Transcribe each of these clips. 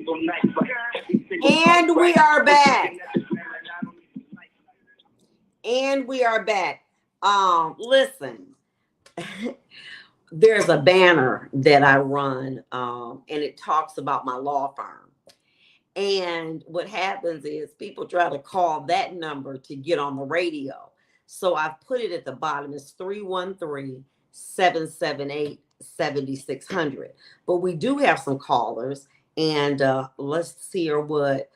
And we are back. And we are back. Listen, there's a banner that I run, and it talks about my law firm. And what happens is people try to call that number to get on the radio. So I've put it at the bottom. It's 313-778-7600. But we do have some callers, and let's hear what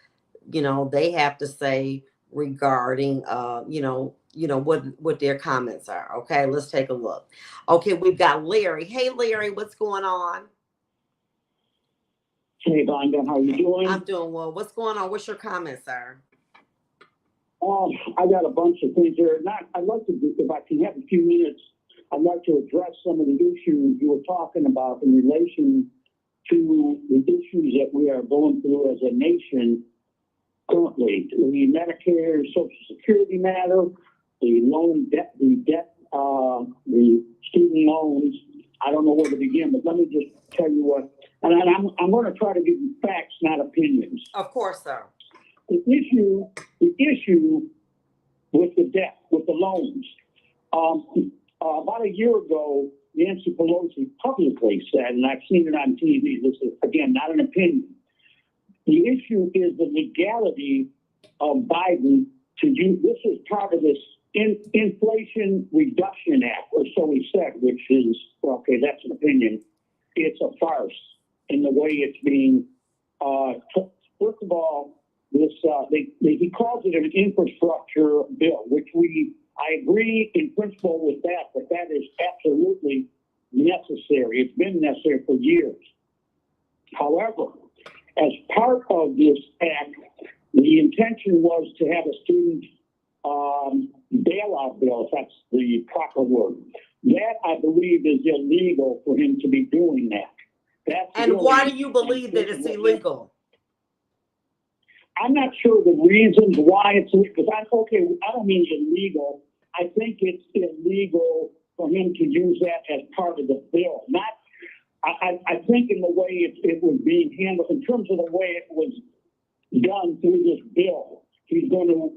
they have to say regarding what their comments are. Okay, let's take a look. Okay, we've got Larry. Hey Larry, what's going on? Hey, Vonda, how you doing? I'm doing well. What's going on? What's your comment, sir? I got a bunch of things here. I'd like to, if I can have a few minutes, I'd like to address some of the issues you were talking about in relation to the issues that we are going through as a nation currently. The Medicare, Social Security matter, the loan debt, the student loans. I don't know where to begin, but let me just tell you what. And I'm going to try to give you facts, not opinions. Of course, sir. The issue with the debt, with the loans. About a year ago, Nancy Pelosi publicly said, and I've seen it on TV, this is, again, not an opinion. The issue is the legality of Biden to use, this is part of this Inflation Reduction Act, or so he said, which is, okay, that's an opinion. It's a farce in the way it's being, first of all, this he calls it an infrastructure bill, which I agree in principle with that, but that is absolutely necessary. It's been necessary for years. However, as part of this act, the intention was to have a student bailout bill, if that's the proper word. That, I believe, is illegal for him to be doing that. And really, why do you believe that it's illegal? I'm not sure the reasons why it's illegal, because I don't mean illegal. I think it's illegal for him to use that as part of the bill. I think in the way it was being handled, in terms of the way it was done through this bill, he's going to,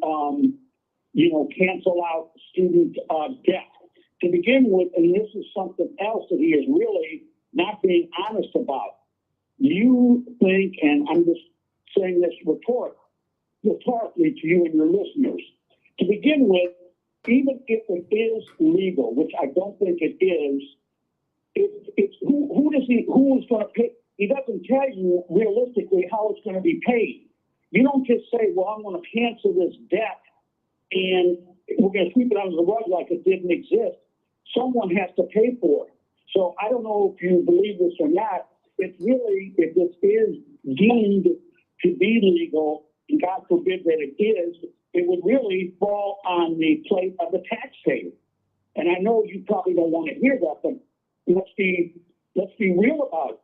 cancel out student debt. To begin with, and this is something else that he is really not being honest about. You think, and I'm just saying this rhetorically to you and your listeners, to begin with, even if it is legal, which I don't think it is, it's who is going to pay? He doesn't tell you realistically how it's going to be paid. You don't just say, well, I'm going to cancel this debt and we're going to sweep it under the rug like it didn't exist. Someone has to pay for it. So I don't know if you believe this or not. It's really, if this is deemed to be legal, and God forbid that it is, it would really fall on the plate of the taxpayer. And I know you probably don't want to hear that, but let's be real about it.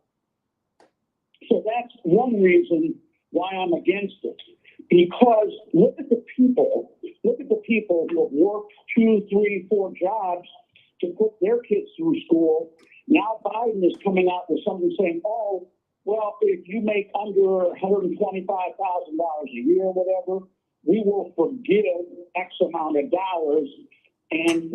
So that's one reason why I'm against it. Because look at the people who have worked 2, 3, 4 jobs to put their kids through school. Now Biden is coming out with something saying, oh, well, if you make under $125,000 a year or whatever, we will forgive X amount of dollars, and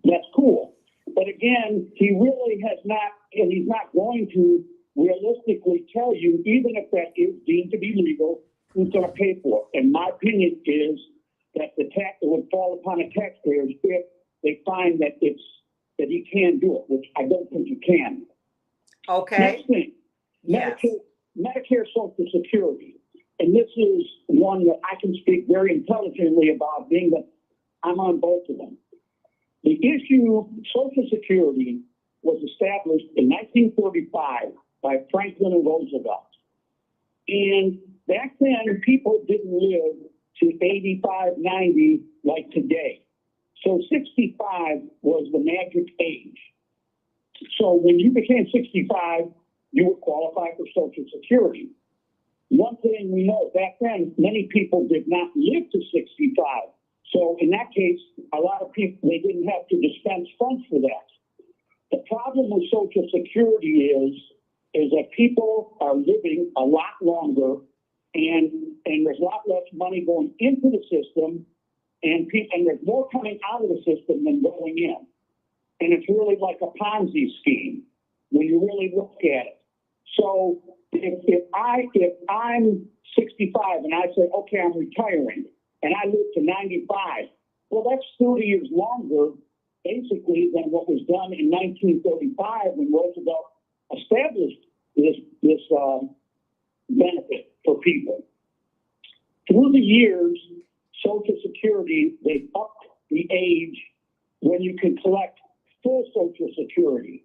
that's cool. But again, he really has not, and he's not going to realistically tell you, even if that is deemed to be legal, who's going to pay for it. And my opinion is that it would fall upon the taxpayers if they find that he can do it, which I don't think he can. Okay. Next thing, yes. Medicare Social Security. And this is one that I can speak very intelligently about, being that I'm on both of them. The issue, Social Security, was established in 1935 by Franklin and Roosevelt. And back then, people didn't live to 85, 90 like today. So 65 was the magic age. So when you became 65, you would qualify for Social Security. One thing we know, back then, many people did not live to 65. So in that case, a lot of people, they didn't have to dispense funds for that. The problem with Social Security is is that people are living a lot longer, and there's a lot less money going into the system, and there's more coming out of the system than going in. And it's really like a Ponzi scheme when you really look at it. So if I'm 65 and I say, okay, I'm retiring, and I live to 95, well, that's 30 years longer, basically, than what was done in 1935 when Roosevelt established this benefit for people. Through the years, Social Security, they upped the age when you can collect full Social Security.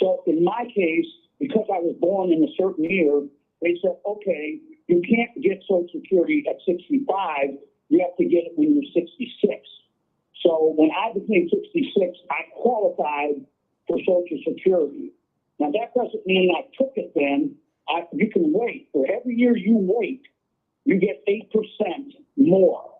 So in my case, because I was born in a certain year, they said, okay, you can't get Social Security at 65, you have to get it when you're 66. So when I became 66, I qualified for Social Security. Now that doesn't mean I took it then. You can wait. For every year you wait, you get 8% more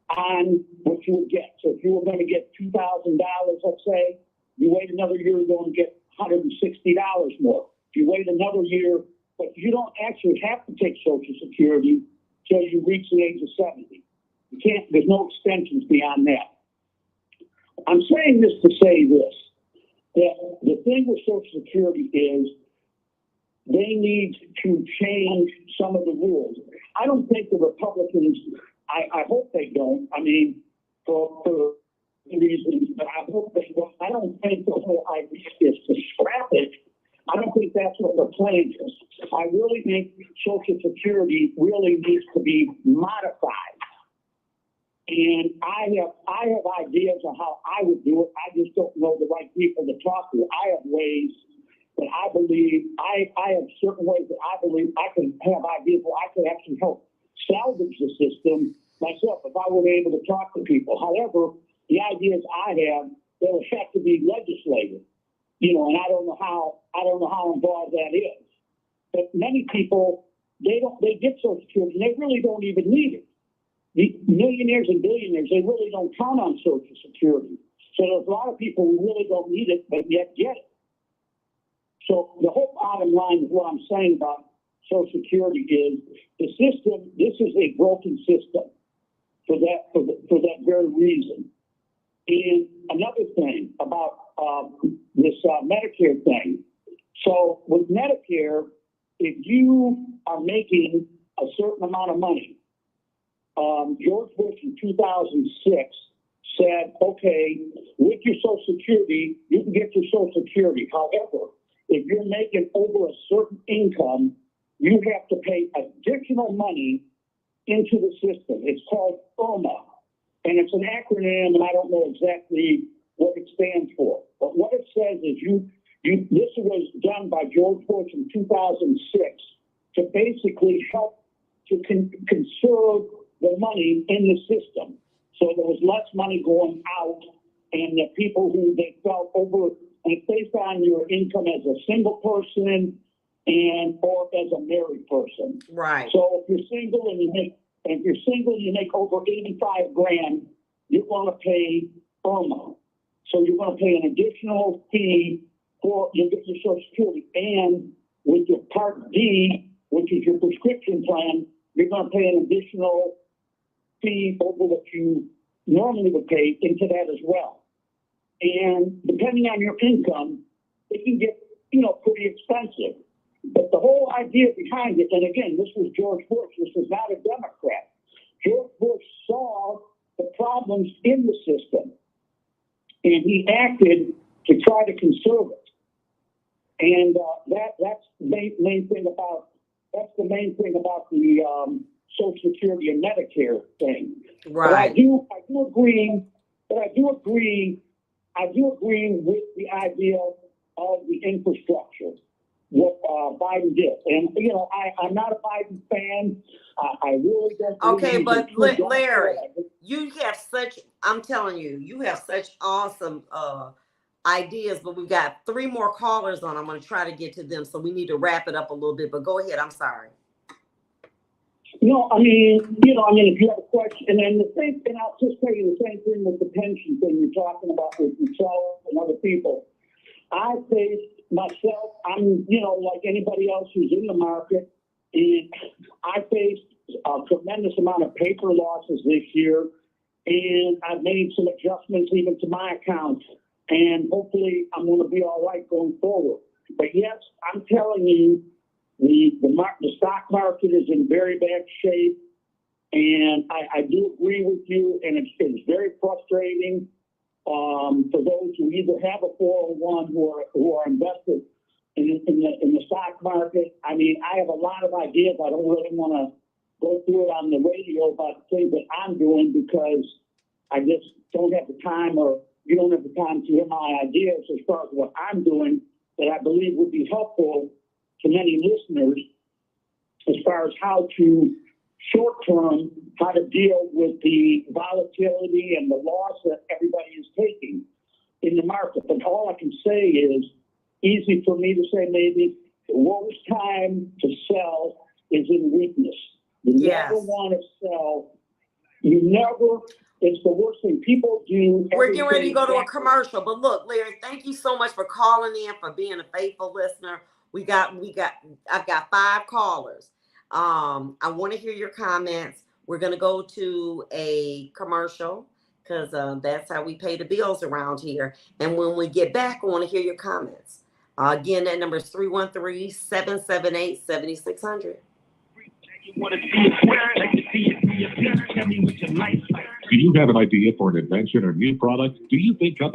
on what you would get. So if you were going to get $2,000, let's say, you wait another year, you're going to get $160 more. If you wait another year, but you don't actually have to take Social Security till you reach the age of 70. You can't, there's no extensions beyond that. I'm saying this to say this, that the thing with Social Security is they need to change some of the rules. I don't think the Republicans, I hope they don't, I mean, for reasons, but I hope they don't. I don't think the whole idea is to scrap it. I don't think that's what the plan is. I really think Social Security really needs to be modified. And I have ideas on how I would do it. I just don't know the right people to talk to. I have ways that I believe, I have certain ways that I believe I can have ideas where I could actually help salvage the system myself if I were able to talk to people. However, the ideas I have, they will have to be legislated, you know, and I don't know how involved that is. But many people, they get Social Security and they really don't even need it. The millionaires and billionaires, they really don't count on Social Security. So there's a lot of people who really don't need it, but yet get it. So the whole bottom line of what I'm saying about Social Security is the system, this is a broken system for that very reason. And another thing about this Medicare thing. So with Medicare, if you are making a certain amount of money, George Bush in 2006 said, okay, with your Social Security, you can get your Social Security. However, if you're making over a certain income, you have to pay additional money into the system. It's called IRMA, and it's an acronym, and I don't know exactly what it stands for. But what it says is this was done by George Bush in 2006 to basically help to conserve the money in the system. So there was less money going out, and the people who they felt over, and it's based on your income as a single person or as a married person. Right. So if you're single and you make over 85 grand, you're going to pay IRMA. So you're going to pay an additional fee for you get your Social Security, and with your Part D, which is your prescription plan, you're going to pay an additional fee over what you normally would pay into that as well. And depending on your income, it can get, pretty expensive. But the whole idea behind it, and again, this was George Bush, this was not a Democrat. George Bush saw the problems in the system, and he acted to try to conserve it. And that's the main thing about the Social Security and Medicare thing. Right. But I do agree with the idea of the infrastructure, what Biden did. And, I'm not a Biden fan. I really don't. Okay, but Larry, I'm telling you, you have such awesome ideas, but we've got 3 more callers on. I'm going to try to get to them, so we need to wrap it up a little bit, but go ahead. I'm sorry. If you have a question, and then the same thing, I'll just tell you the same thing with the pension thing you're talking about with yourself and other people. I faced myself, I'm, like anybody else who's in the market, and I faced a tremendous amount of paper losses this year, and I've made some adjustments even to my accounts, and hopefully I'm going to be all right going forward. But yes, I'm telling you, the stock market is in very bad shape, and I do agree with you, and it's very frustrating for those who either have a 401 who are invested in the stock market. I mean, I have a lot of ideas. I don't really want to go through it on the radio about the things that I'm doing because I just don't have the time, or you don't have the time to hear my ideas as far as what I'm doing that I believe would be helpful to many listeners as far as how to short term, how to deal with the volatility and the loss that everybody is taking in the market. But all I can say is, easy for me to say maybe, the worst time to sell is in weakness. You never want to sell. It's the worst thing people do. We're getting ready to go to a commercial, but look, Larry, thank you so much for calling in, for being a faithful listener. I've got 5 callers. I want to hear your comments. We're going to go to a commercial because that's how we pay the bills around here. And when we get back, I want to hear your comments. Again, that number is 313-778-7600. Do you have an idea for an invention or new product? Do you think companies